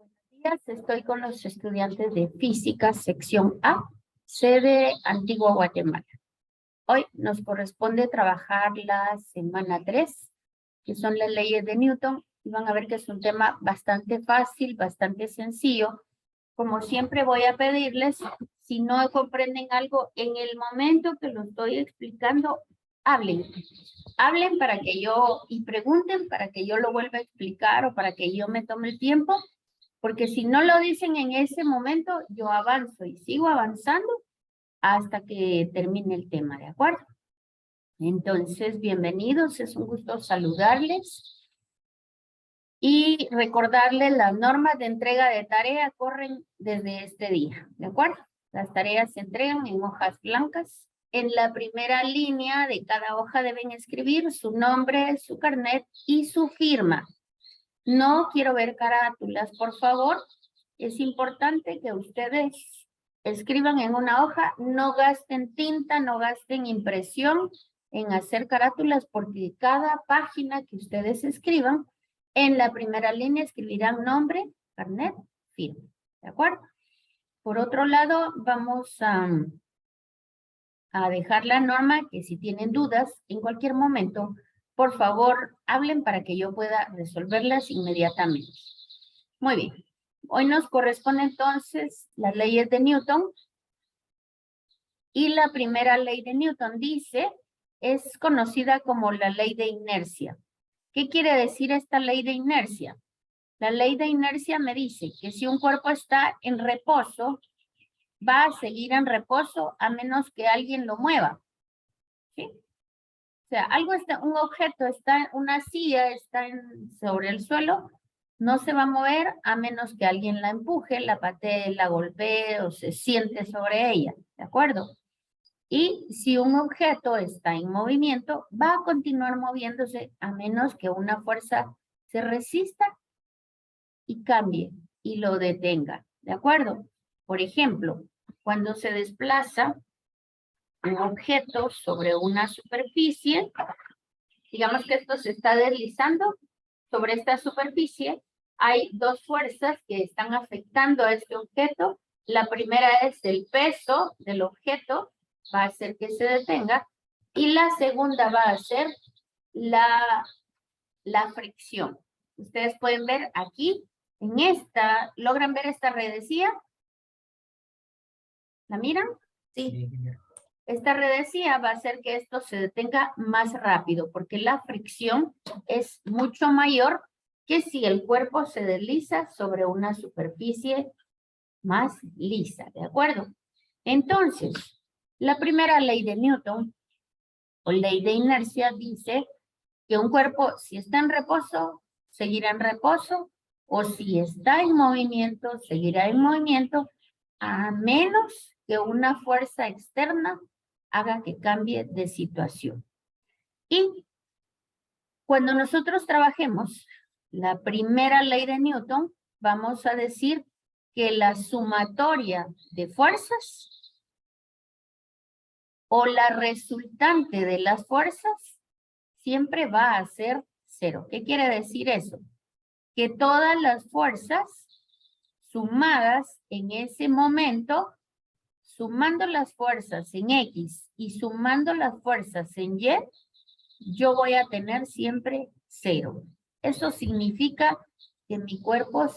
Buenos días, estoy con los estudiantes de Física, sección A, sede Antigua Guatemala. Hoy nos corresponde trabajar la semana 3, que son las leyes de Newton, y van a ver que es un tema bastante fácil, bastante sencillo. Como siempre voy a pedirles, si no comprenden algo en el momento que lo estoy explicando, hablen. Hablen para que yo, y pregunten para que yo lo vuelva a explicar o para que yo me tome el tiempo. Porque si no lo dicen en ese momento, yo avanzo y sigo avanzando hasta que termine el tema, ¿de acuerdo? Entonces, bienvenidos, es un gusto saludarles y recordarles las normas de entrega de tarea corren desde este día, ¿de acuerdo? Las tareas se entregan en hojas blancas. En la primera línea de cada hoja deben escribir su nombre, su carnet y su firma. No quiero ver carátulas, por favor. Es importante que ustedes escriban en una hoja, no gasten tinta, no gasten impresión en hacer carátulas, porque cada página que ustedes escriban, en la primera línea escribirán nombre, carnet, firma. ¿De acuerdo? Por otro lado, vamos a dejar la norma que si tienen dudas, en cualquier momento, por favor, hablen para que yo pueda resolverlas inmediatamente. Muy bien. Hoy nos corresponde entonces las leyes de Newton. Y la primera ley de Newton dice, es conocida como la ley de inercia. ¿Qué quiere decir esta ley de inercia? La ley de inercia me dice que si un cuerpo está en reposo, va a seguir en reposo a menos que alguien lo mueva. ¿Sí? O sea, un objeto está, una silla está sobre el suelo, no se va a mover a menos que alguien la empuje, la patee, la golpee o se siente sobre ella, ¿de acuerdo? Y si un objeto está en movimiento, va a continuar moviéndose a menos que una fuerza se resista y cambie y lo detenga, ¿de acuerdo? Por ejemplo, cuando se desplaza un objeto sobre una superficie, digamos que esto se está deslizando sobre esta superficie, hay dos fuerzas que están afectando a este objeto. La primera es el peso del objeto, va a hacer que se detenga, y la segunda va a ser la fricción. Ustedes pueden ver aquí, en esta, ¿logran ver esta redecía? ¿La miran? Sí. Esta redecía va a hacer que esto se detenga más rápido, porque la fricción es mucho mayor que si el cuerpo se desliza sobre una superficie más lisa, ¿de acuerdo? Entonces, la primera ley de Newton, o ley de inercia, dice que un cuerpo, si está en reposo, seguirá en reposo, o si está en movimiento, seguirá en movimiento, a menos que una fuerza externa haga que cambie de situación. Y cuando nosotros trabajemos la primera ley de Newton, vamos a decir que la sumatoria de fuerzas o la resultante de las fuerzas siempre va a ser cero. ¿Qué quiere decir eso? Que todas las fuerzas sumadas en ese momento, sumando las fuerzas en X y sumando las fuerzas en Y, yo voy a tener siempre cero. Eso significa que mi cuerpo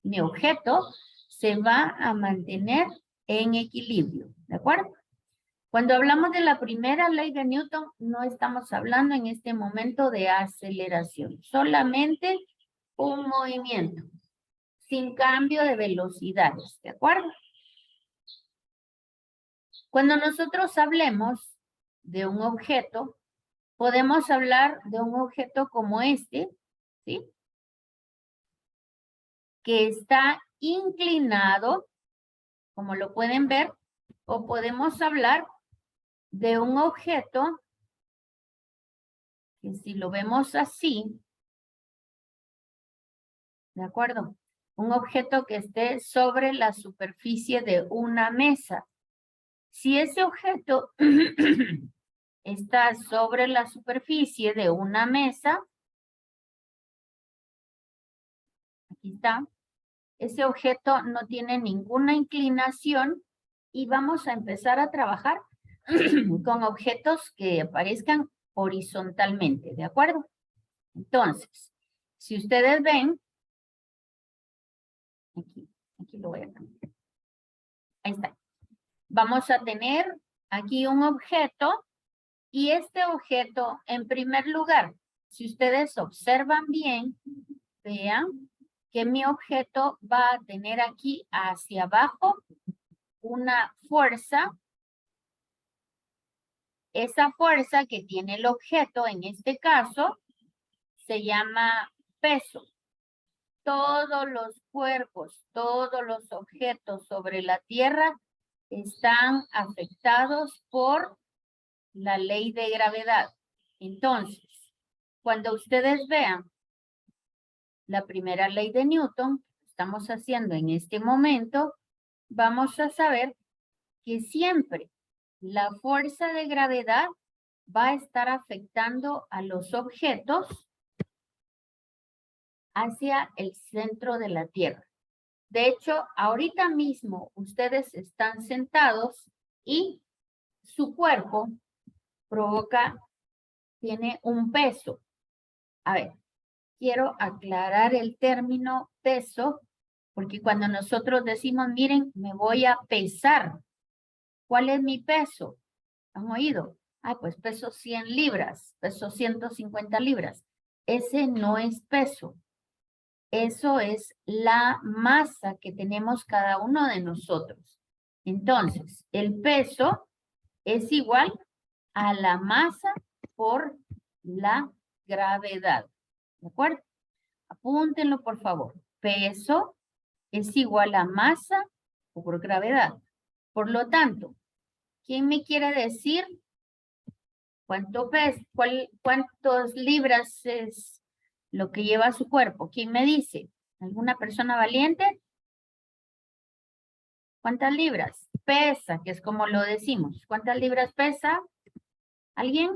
mi objeto se va a mantener en equilibrio, ¿de acuerdo? Cuando hablamos de la primera ley de Newton, no estamos hablando en este momento de aceleración, solamente un movimiento, sin cambio de velocidades, ¿de acuerdo? Cuando nosotros hablemos de un objeto, podemos hablar de un objeto como este, ¿sí? Que está inclinado, como lo pueden ver, o podemos hablar de un objeto que si lo vemos así, ¿de acuerdo? Un objeto que esté sobre la superficie de una mesa. Si ese objeto está sobre la superficie de una mesa, aquí está, Ese objeto no tiene ninguna inclinación y vamos a empezar a trabajar con objetos que aparezcan horizontalmente, ¿de acuerdo? Entonces, si ustedes ven, aquí lo voy a cambiar. Ahí está. Vamos a tener aquí un objeto y este objeto, en primer lugar, si ustedes observan bien, vean que mi objeto va a tener aquí hacia abajo una fuerza. Esa fuerza que tiene el objeto, en este caso, se llama peso. Todos los cuerpos, todos los objetos sobre la Tierra están afectados por la ley de gravedad. Entonces, cuando ustedes vean la primera ley de Newton, que estamos haciendo en este momento, vamos a saber que siempre la fuerza de gravedad va a estar afectando a los objetos hacia el centro de la Tierra. De hecho, ahorita mismo ustedes están sentados y su cuerpo tiene un peso. A ver, quiero aclarar el término peso, porque cuando nosotros decimos, miren, me voy a pesar, ¿cuál es mi peso? ¿Han oído? Ah, pues peso 100 libras, peso 150 libras. Ese no es peso. Eso es la masa que tenemos cada uno de nosotros. Entonces, el peso es igual a la masa por la gravedad. ¿De acuerdo? Apúntenlo, por favor. Peso es igual a masa por gravedad. Por lo tanto, ¿quién me quiere decir cuánto pesa, cuántos libras es lo que lleva su cuerpo? ¿Quién me dice? ¿Alguna persona valiente? ¿Cuántas libras? Pesa, que es como lo decimos. ¿Cuántas libras pesa? ¿Alguien?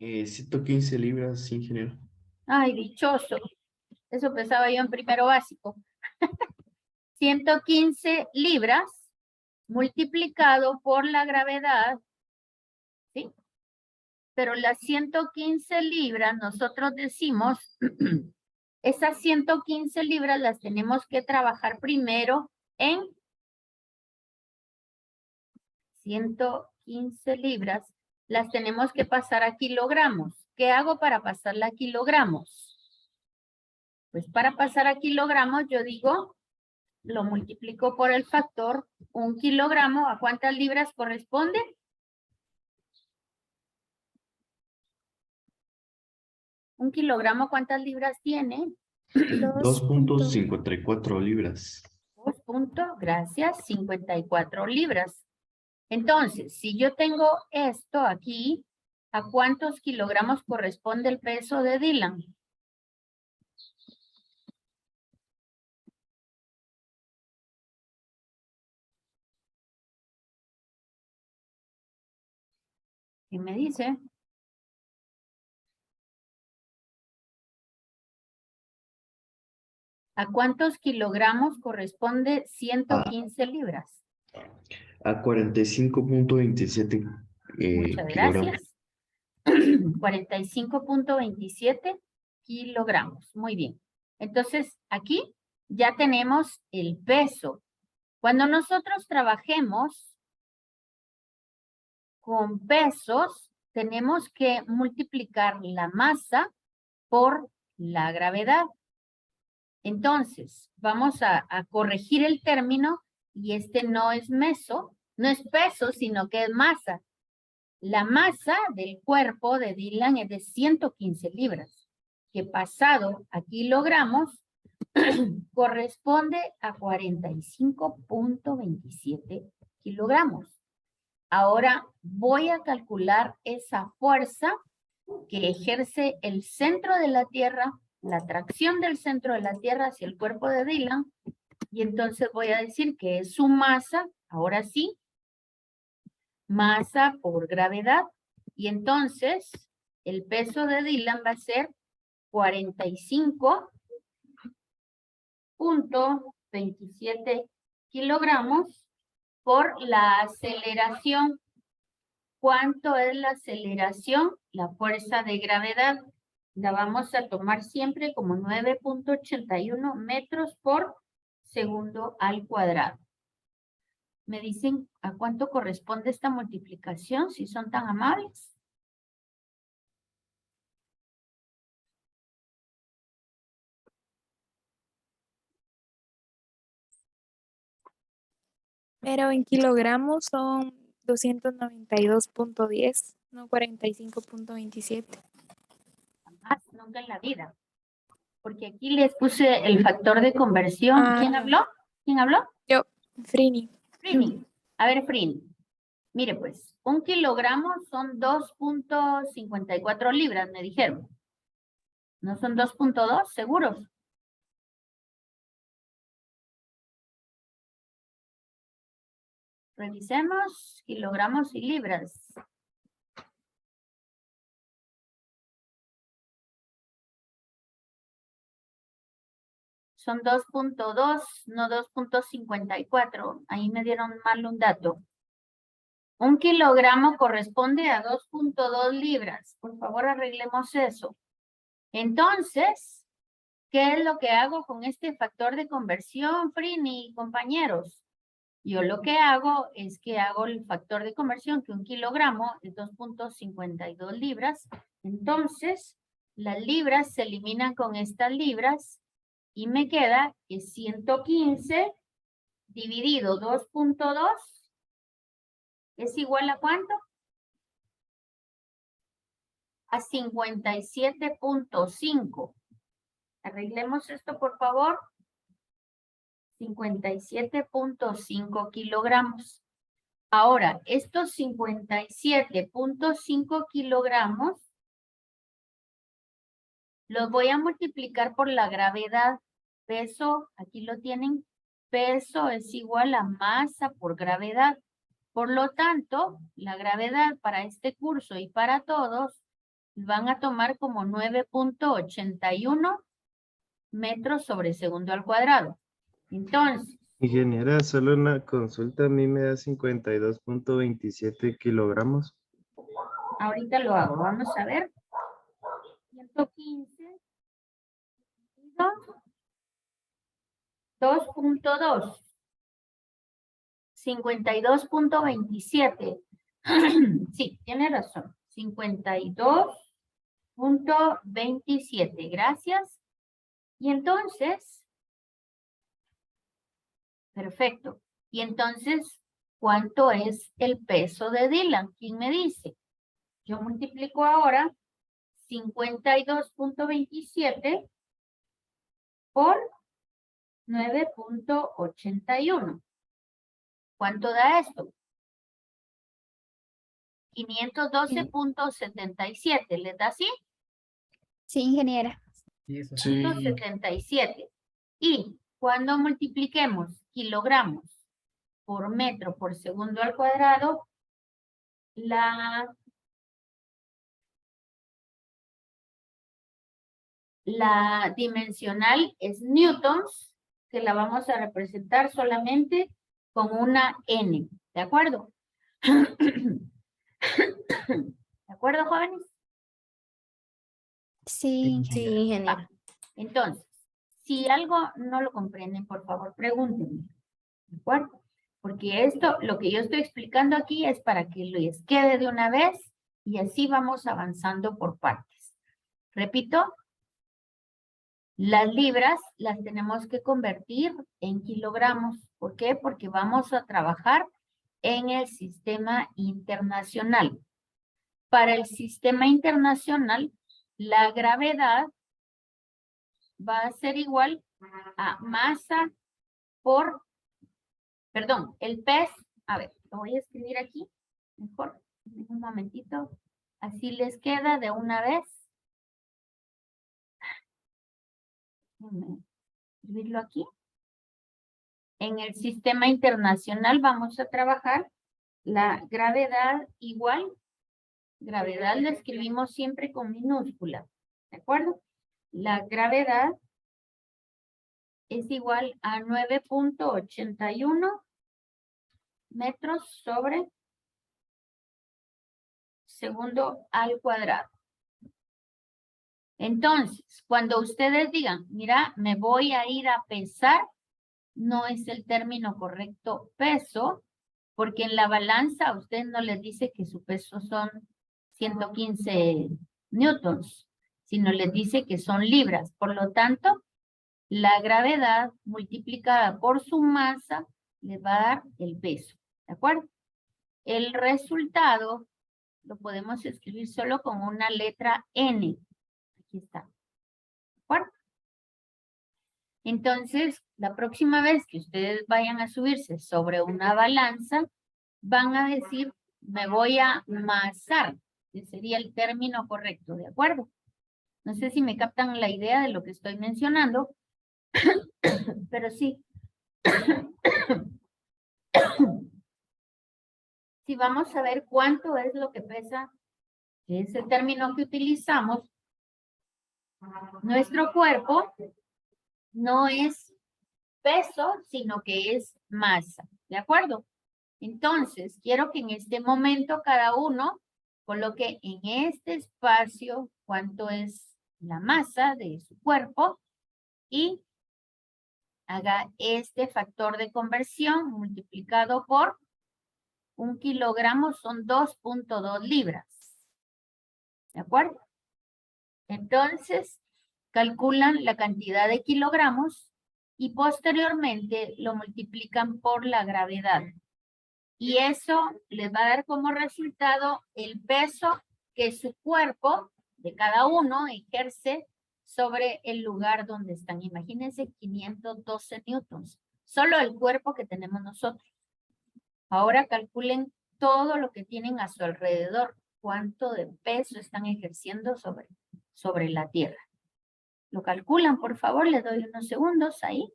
115 libras, ingeniero. Ay, dichoso. Eso pesaba yo en primero básico. 115 libras multiplicado por la gravedad, ¿sí? Pero las 115 libras, nosotros decimos, esas 115 libras las tenemos que trabajar primero en 115 libras, las tenemos que pasar a kilogramos. ¿Qué hago para pasarla a kilogramos? Pues para pasar a kilogramos, yo digo, lo multiplico por el factor 1 kilogramo. ¿A cuántas libras corresponde? ¿Un kilogramo cuántas libras tiene? 2.54 libras. 54 libras. Entonces, si yo tengo esto aquí, ¿a cuántos kilogramos corresponde el peso de Dylan? ¿Quién me dice? ¿A cuántos kilogramos corresponde 115 libras? A 45.27 Muchas kilogramos. gracias. 45.27 kilogramos. Muy bien. Entonces, aquí ya tenemos el peso. Cuando nosotros trabajemos con pesos, tenemos que multiplicar la masa por la gravedad. Entonces, vamos a corregir el término y este no es meso, no es peso, sino que es masa. La masa del cuerpo de Dylan es de 115 libras, que pasado a kilogramos corresponde a 45.27 kilogramos. Ahora voy a calcular esa fuerza que ejerce el centro de la Tierra, la atracción del centro de la Tierra hacia el cuerpo de Dylan, y entonces voy a decir que es su masa, ahora sí, masa por gravedad, y entonces el peso de Dylan va a ser 45 2.27 kilogramos por la aceleración. ¿Cuánto es la aceleración? La fuerza de gravedad. La vamos a tomar siempre como 9.81 metros por segundo al cuadrado. ¿Me dicen a cuánto corresponde esta multiplicación, si son tan amables? Pero en kilogramos son 292.10, no 45.27. Más, nunca en la vida. Porque aquí les puse el factor de conversión. Ah, ¿Quién no. habló? ¿Quién habló? Yo, Frini. Frini. A ver, Frini. Mire, pues, 1 kilogramo son 2.54 libras, me dijeron. ¿No son 2.2? ¿Seguros? Revisemos kilogramos y libras. Son 2.2, no 2.54. Ahí me dieron mal un dato. 1 kilogramo corresponde a 2.2 libras. Por favor, arreglemos eso. Entonces, ¿qué es lo que hago con este factor de conversión, Frini, compañeros? Yo lo que hago es que hago el factor de conversión, que 1 kilogramo es 2.52 libras. Entonces, las libras se eliminan con estas libras y me queda que 115 dividido 2.2 es igual a ¿cuánto? A 57.5. Arreglemos esto, por favor. 57.5 kilogramos. Ahora, estos 57.5 kilogramos los voy a multiplicar por la gravedad. Peso, aquí lo tienen. Peso es igual a masa por gravedad. Por lo tanto, la gravedad para este curso y para todos van a tomar como 9.81 metros sobre segundo al cuadrado. Entonces, Ingeniera, solo una consulta, a mí me da 52.27 kilogramos. ahorita lo hago. Vamos a ver. 115. 2.2. 52.27. Sí, tiene razón. 52.27. Gracias. Y entonces, perfecto. Y entonces, ¿cuánto es el peso de Dylan? ¿Quién me dice? Yo multiplico ahora 52.27 por 9.81. ¿Cuánto da esto? 512.77. ¿Les da así? Sí, ingeniera. Sí. 577. Y cuando multipliquemos kilogramos por metro por segundo al cuadrado, la dimensional es newtons, que la vamos a representar solamente con una n. ¿De acuerdo? ¿De acuerdo, jóvenes? Sí, Sí, ingeniero. Entonces, si algo no lo comprenden, por favor, pregúntenme. ¿De acuerdo? Porque esto, lo que yo estoy explicando aquí es para que les quede de una vez y así vamos avanzando por partes. Repito, las libras las tenemos que convertir en kilogramos. ¿Por qué? Porque vamos a trabajar en el sistema internacional. Para el sistema internacional, la gravedad va a ser igual a masa por, perdón, el peso. A ver, lo voy a escribir aquí, mejor, un momentito. Así les queda de una vez. Déjenme escribirlo aquí. En el sistema internacional vamos a trabajar la gravedad igual. Gravedad la escribimos siempre con minúscula, ¿de acuerdo? La gravedad es igual a 9.81 metros sobre segundo al cuadrado. Entonces, cuando ustedes digan, mira, me voy a ir a pesar, no es el término correcto peso, porque en la balanza a usted no les dice que su peso son 115 newtons, sino les dice que son libras. Por lo tanto, la gravedad multiplicada por su masa le va a dar el peso, ¿de acuerdo? El resultado lo podemos escribir solo con una letra N. Aquí está, ¿de acuerdo? Entonces, la próxima vez que ustedes vayan a subirse sobre una balanza, van a decir, me voy a masar, que sería el término correcto, ¿de acuerdo? No sé si me captan la idea de lo que estoy mencionando, pero sí. Si vamos a ver cuánto es lo que pesa, que es el término que utilizamos, nuestro cuerpo no es peso, sino que es masa, ¿de acuerdo? Entonces, quiero que en este momento cada uno coloque en este espacio cuánto es la masa de su cuerpo y haga este factor de conversión multiplicado por 1 kilogramo son 2.2 libras. ¿De acuerdo? Entonces, calculan la cantidad de kilogramos y posteriormente lo multiplican por la gravedad. Y eso les va a dar como resultado el peso que su cuerpo de cada uno ejerce sobre el lugar donde están. Imagínense 512 newtons. Solo el cuerpo que tenemos nosotros. Ahora calculen todo lo que tienen a su alrededor. Cuánto de peso están ejerciendo sobre la Tierra. Lo calculan, por favor. Les doy unos segundos ahí.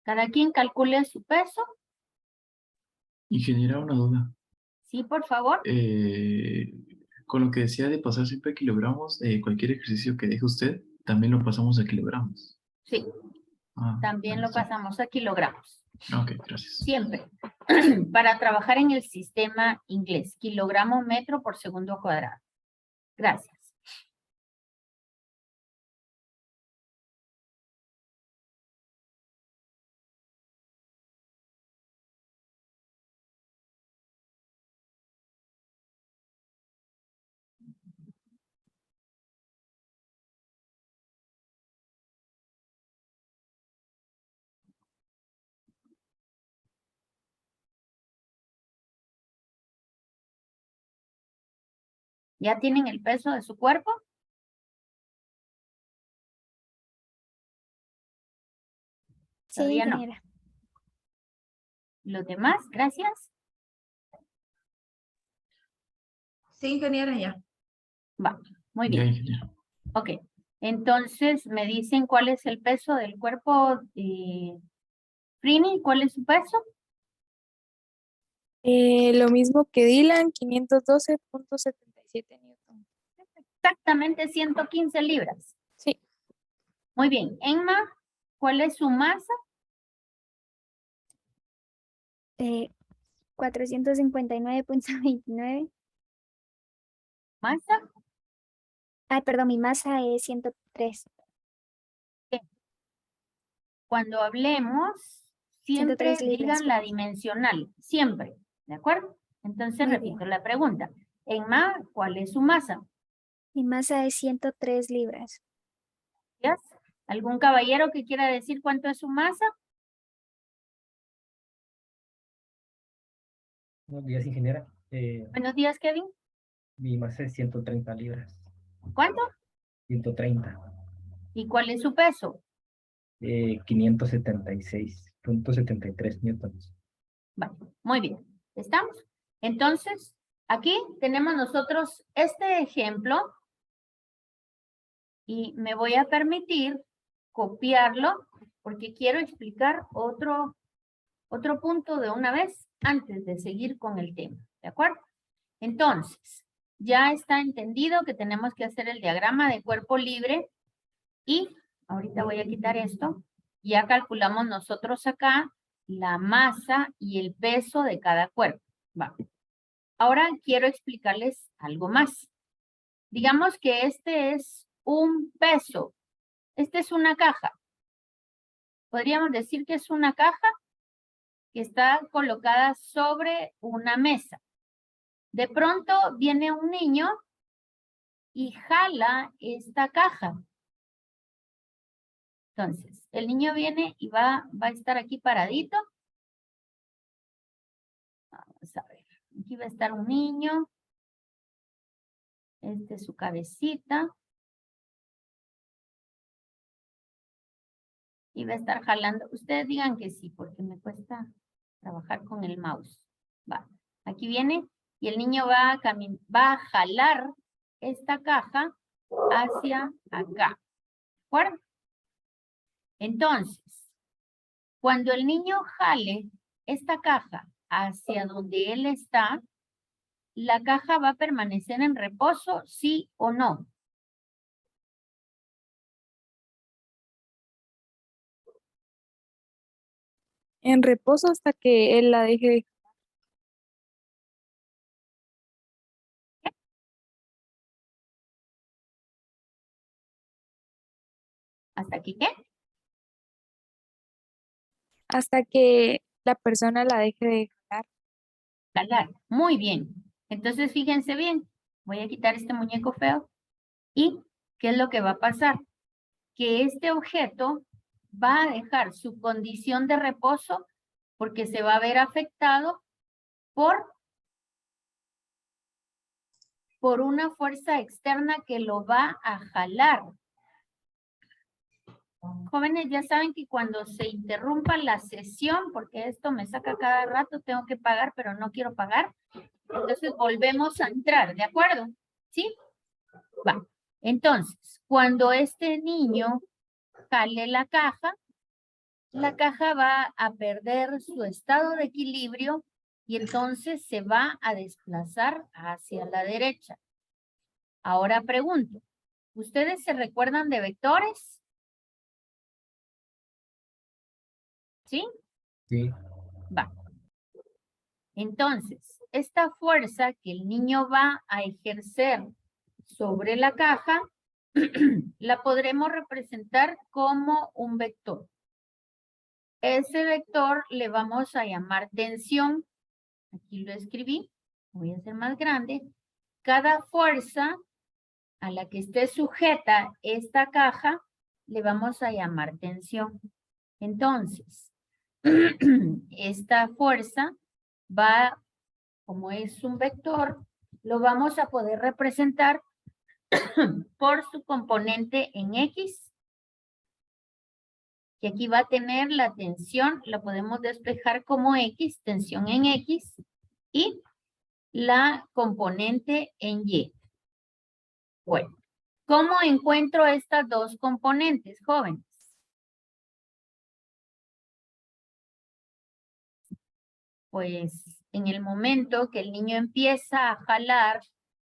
Cada quien calcule su peso. Ingeniera, una duda. Sí, por favor. Con lo que decía de pasar siempre a kilogramos, cualquier ejercicio que deje usted, también lo pasamos a kilogramos. Sí, también lo sí. pasamos a kilogramos. Ok, gracias. Siempre. Para trabajar en el sistema inglés. Kilogramo metro por segundo cuadrado. Gracias. ¿Ya tienen el peso de su cuerpo? Sí, Todavía no. ingeniera. Los demás, gracias. Sí, ingeniera, ya. Va, muy Ya, bien. ingeniero. Ok, entonces me dicen cuál es el peso del cuerpo de Frini, ¿cuál es su peso? Lo mismo que Dylan, 512.77 newton. Exactamente 115 libras. Sí. Muy bien, Emma, ¿cuál es su masa? 459.29. ¿Masa? Ay, perdón, mi masa es 103. Cuando hablemos, siempre 103 libras. digan la dimensional, siempre, ¿de acuerdo? Entonces Muy repito bien. la pregunta. Emma, ¿cuál es su masa? Mi masa es 103 libras. ¿Yes? ¿Algún caballero que quiera decir cuánto es su masa? Buenos días, ingeniera. Buenos días, Kevin. Mi masa es 130 libras. ¿Cuánto? 130. ¿Y cuál es su peso? 576.73 newtons. Vale, muy bien. ¿Estamos? Entonces, aquí tenemos nosotros este ejemplo y me voy a permitir copiarlo porque quiero explicar otro punto de una vez antes de seguir con el tema, ¿de acuerdo? Entonces, ya está entendido que tenemos que hacer el diagrama de cuerpo libre y Ahorita voy a quitar esto. Ya calculamos nosotros acá la masa y el peso de cada cuerpo. Va. Ahora quiero explicarles algo más. Digamos que este es un peso. Esta es una caja. Podríamos decir que es una caja que está colocada sobre una mesa. De pronto viene un niño y jala esta caja. Entonces, el niño viene y va a estar aquí paradito. Vamos a ver. Aquí va a estar un niño. Este es su cabecita. Y va a estar jalando. Ustedes digan que sí, porque me cuesta trabajar con el mouse. Va. Aquí viene y el niño va a jalar esta caja hacia acá. ¿De acuerdo? Entonces, cuando el niño jale esta caja hacia donde él está, ¿la caja va a permanecer en reposo, sí o no? En reposo hasta que él la deje de... ¿Hasta aquí qué? Hasta que la persona la deje de jalar. Jalar. Muy bien. Entonces, fíjense bien. Voy a quitar este muñeco feo. ¿Y qué es lo que va a pasar? Que este objeto va a dejar su condición de reposo porque se va a ver afectado por una fuerza externa que lo va a jalar. Jóvenes, ya saben que cuando se interrumpa la sesión, porque esto me saca cada rato, tengo que pagar, pero no quiero pagar. Entonces volvemos a entrar, ¿de acuerdo? ¿Sí? Va. Entonces, cuando este niño jale la caja va a perder su estado de equilibrio y entonces se va a desplazar hacia la derecha. Ahora pregunto, ¿ustedes se recuerdan de vectores? ¿Sí? Sí. Va. Entonces, esta fuerza que el niño va a ejercer sobre la caja, la podremos representar como un vector. Ese vector le vamos a llamar tensión. Aquí lo escribí. Voy a hacer más grande. Cada fuerza a la que esté sujeta esta caja, le vamos a llamar tensión. Entonces, esta fuerza va, como es un vector, lo vamos a poder representar por su componente en X. Y aquí va a tener la tensión, la podemos despejar como X, tensión en X, y la componente en Y. Bueno, ¿cómo encuentro estas dos componentes, jóvenes? Pues en el momento que el niño empieza a jalar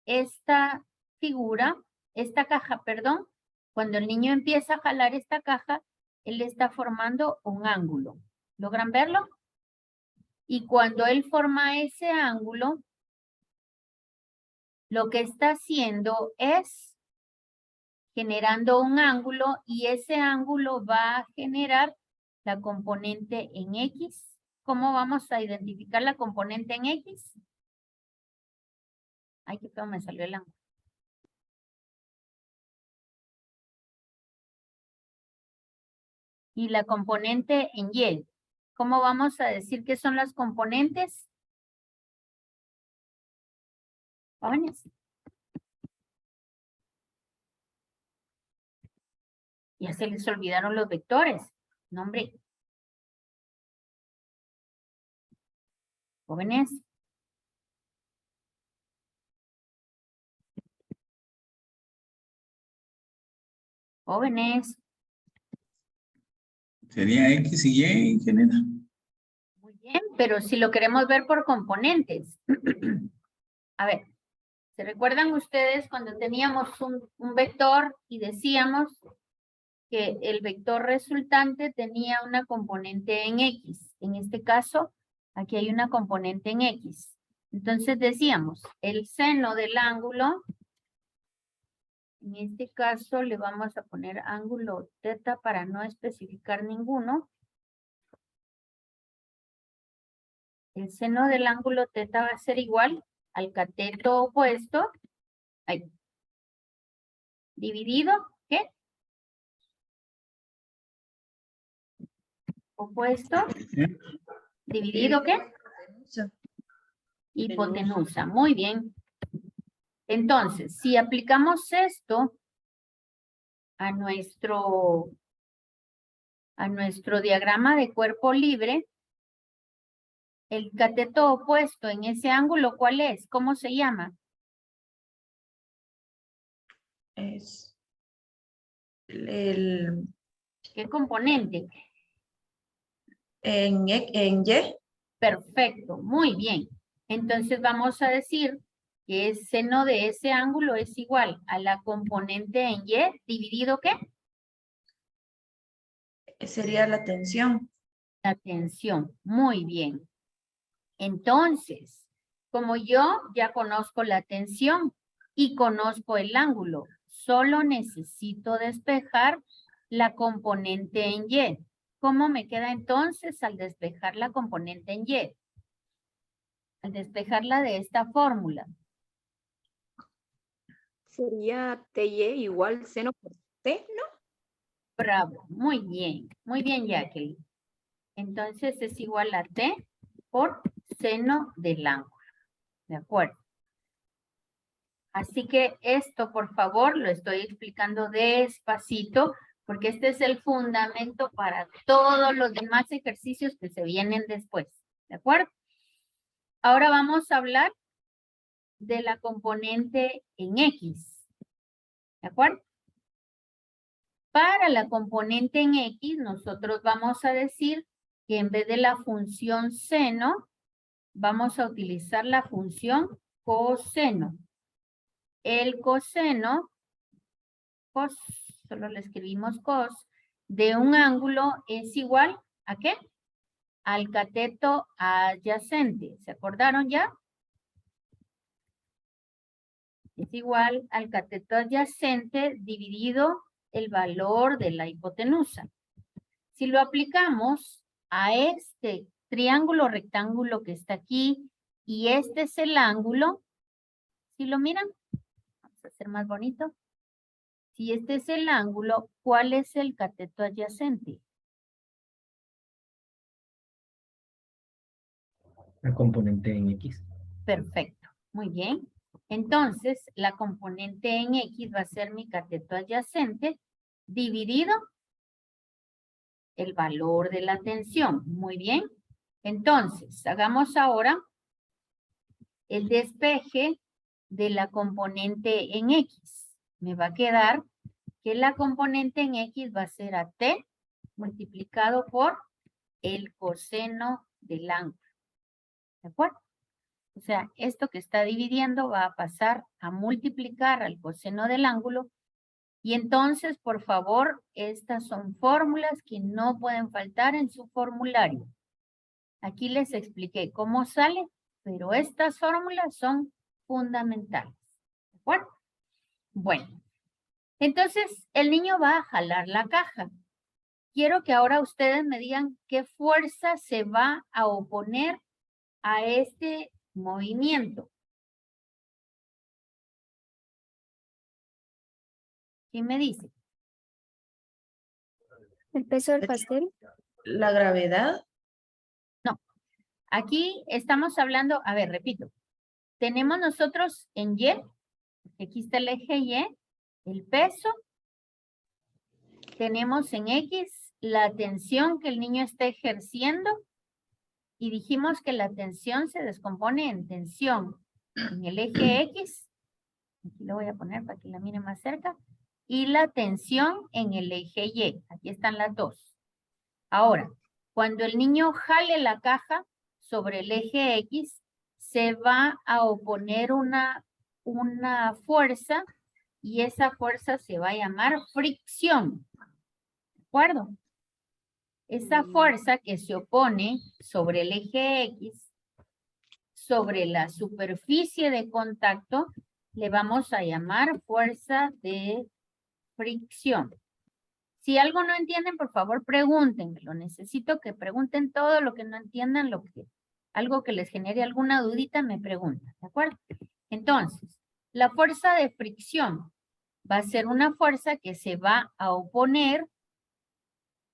esta figura, esta caja, perdón, cuando el niño empieza a jalar esta caja, él está formando un ángulo. ¿Logran verlo? Y cuando él forma ese ángulo, lo que está haciendo es generando un ángulo y ese ángulo va a generar la componente en X. ¿Cómo vamos a identificar la componente en X? Ay, qué feo me salió el ángulo. Y la componente en Y. ¿Cómo vamos a decir qué son las componentes? Jóvenes. Ya se les olvidaron los vectores. No, hombre. Jóvenes. Jóvenes. Sería X y Y, ingeniera. Muy bien, pero si lo queremos ver por componentes. A ver, ¿se recuerdan ustedes cuando teníamos un vector y decíamos que el vector resultante tenía una componente en X. En este caso, aquí hay una componente en X. Entonces decíamos, el seno del ángulo, en este caso le vamos a poner ángulo teta para no especificar ninguno. El seno del ángulo teta va a ser igual al cateto opuesto, ahí, dividido, ¿qué? Opuesto, dividido, ¿qué? Hipotenusa, muy bien. Entonces, si aplicamos esto a nuestro diagrama de cuerpo libre, el cateto opuesto en ese ángulo, ¿cuál es? ¿Cómo se llama? Es ¿Qué componente? en Y. Perfecto, muy bien. Entonces vamos a decir que el seno de ese ángulo es igual a la componente en Y dividido, ¿qué? Sería la tensión. La tensión. Muy bien. Entonces, como yo ya conozco la tensión y conozco el ángulo, solo necesito despejar la componente en Y. ¿Cómo me queda entonces al despejar la componente en Y? Al despejarla de esta fórmula. Sería TY igual seno por T, ¿no? Bravo, muy bien, Jacqueline. Entonces es igual a T por seno del ángulo. ¿De acuerdo? Así que esto, por favor, lo estoy explicando despacito, porque este es el fundamento para todos los demás ejercicios que se vienen después. ¿De acuerdo? Ahora vamos a hablar de la componente en X. ¿De acuerdo? Para la componente en X, nosotros vamos a decir que en vez de la función seno, vamos a utilizar la función coseno. El coseno, solo le escribimos cos, de un ángulo es igual ¿a qué? Al cateto adyacente. ¿Se acordaron ya? Es igual al cateto adyacente dividido el valor de la hipotenusa. Si lo aplicamos a este triángulo rectángulo que está aquí y este es el ángulo, si lo miran, vamos a hacer más bonito. Si este es el ángulo, ¿cuál es el cateto adyacente? La componente en X. Perfecto, muy bien. Entonces, la componente en X va a ser mi cateto adyacente dividido el valor de la tensión. Muy bien. Entonces, hagamos ahora el despeje de la componente en X. Me va a quedar que la componente en X va a ser a T multiplicado por el coseno del ángulo. ¿De acuerdo? O sea, esto que está dividiendo va a pasar a multiplicar al coseno del ángulo. Y entonces, por favor, estas son fórmulas que no pueden faltar en su formulario. Aquí les expliqué cómo sale, pero estas fórmulas son fundamentales. ¿De acuerdo? Bueno, entonces el niño va a jalar la caja. Quiero que ahora ustedes me digan qué fuerza se va a oponer a este movimiento. ¿Quién me dice? El peso del pastel. La gravedad. Aquí estamos hablando, a ver, repito. Tenemos nosotros en Y, aquí está el eje Y, el peso. Tenemos en X la tensión que el niño está ejerciendo. Y dijimos que la tensión se descompone en tensión en el eje X. Aquí lo voy a poner para que la miren más cerca. Y la tensión en el eje Y. Aquí están las dos. Ahora, cuando el niño jale la caja sobre el eje X, se va a oponer una fuerza y esa fuerza se va a llamar fricción. acuerdo? Esa fuerza que se opone sobre el eje X, sobre la superficie de contacto, le vamos a llamar fuerza de fricción. Si algo no entienden, por favor, pregúntenmelo. Necesito que pregunten todo lo que no entiendan, algo que les genere alguna dudita, me preguntan, ¿de acuerdo? Entonces, la fuerza de fricción va a ser una fuerza que se va a oponer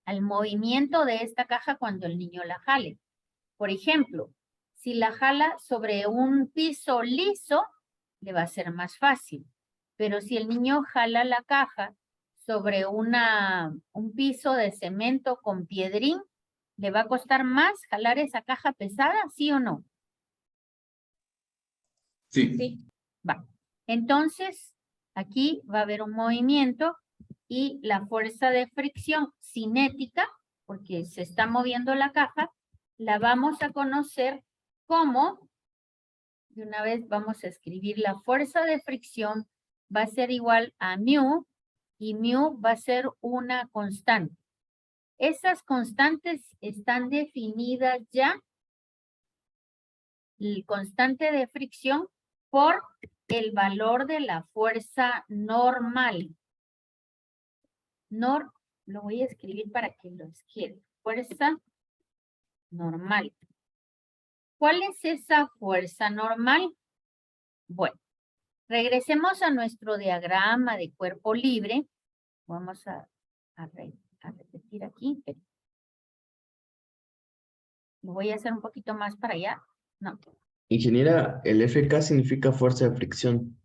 al movimiento de esta caja cuando el niño la jale. Por ejemplo, si la jala sobre un piso liso, le va a ser más fácil. Pero si el niño jala la caja sobre un piso de cemento con piedrín, ¿le va a costar más jalar esa caja pesada, sí o no? Sí. Sí. Va. Entonces, aquí va a haber un movimiento y la fuerza de fricción cinética, porque se está moviendo la caja, la vamos a conocer como, de una vez vamos a escribir la fuerza de fricción, va a ser igual a mu, y mu va a ser una constante. Esas constantes están definidas ya, el constante de fricción, por el valor de la fuerza normal. Lo voy a escribir para que lo escriban. Fuerza normal. ¿Cuál es esa fuerza normal? Bueno, regresemos a nuestro diagrama de cuerpo libre. Vamos a repetir aquí. Lo voy a hacer un poquito más para allá. No. Ingeniera, el FK significa fuerza de fricción.